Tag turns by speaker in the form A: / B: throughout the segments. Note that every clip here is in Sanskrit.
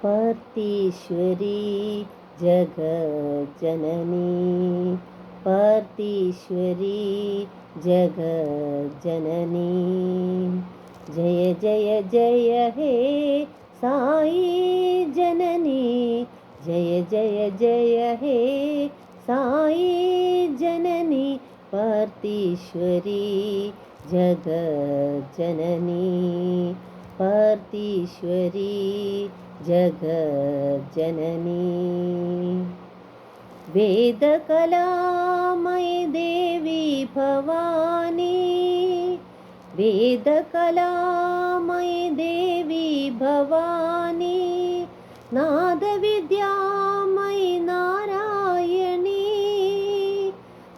A: पार्थीश्वरी जगज्जननी, पार्थीश्वरी जगज्जननी। जय जय जय हे साई जननी, जय जय जय हे साई जननी, पार्थीश्वरी जगज्जननी, पार्थीश्वरी जगज्जननी। वेदकलामयी देवी भवानी, वेदकलामयी देवी भवानी, नादविद्यामयी नारायणी,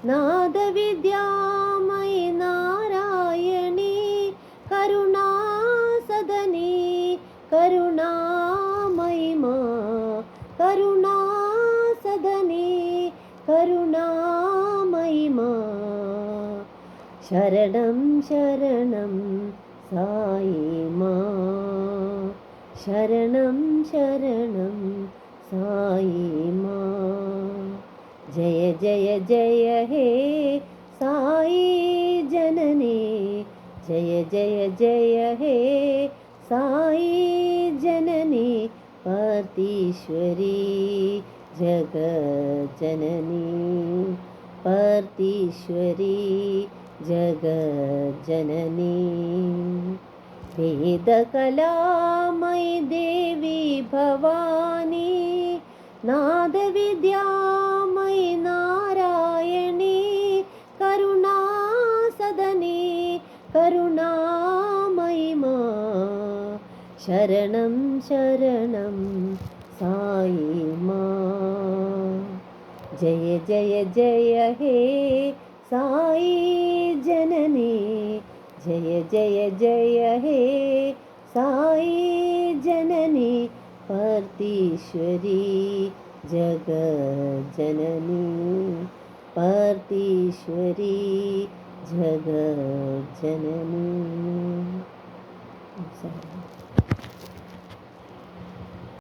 A: नादविद्यामयी नारायणी, करुणासदनी करुणामयी मां, करुणासदनी करुणामयी मां। शरणं शरणं साई मां, शरणं शरणं साई मां। जय जय जय हे साई जननी, जय जय जय हे साई जननी, पार्थीश्वरी जगज्जननी, पार्थीश्वरी जगज्जननी। वेदकलामयी देवी भवानी, नादविद्यामयी नारायणी, करुणासदनी करुणामयी मां। शरणं शरणं साई मां। जय जय जय हे साई जननी, जय जय जय हे साई जननी, पार्थीश्वरी जगज्जननी, पार्थीश्वरी जगज्जननी।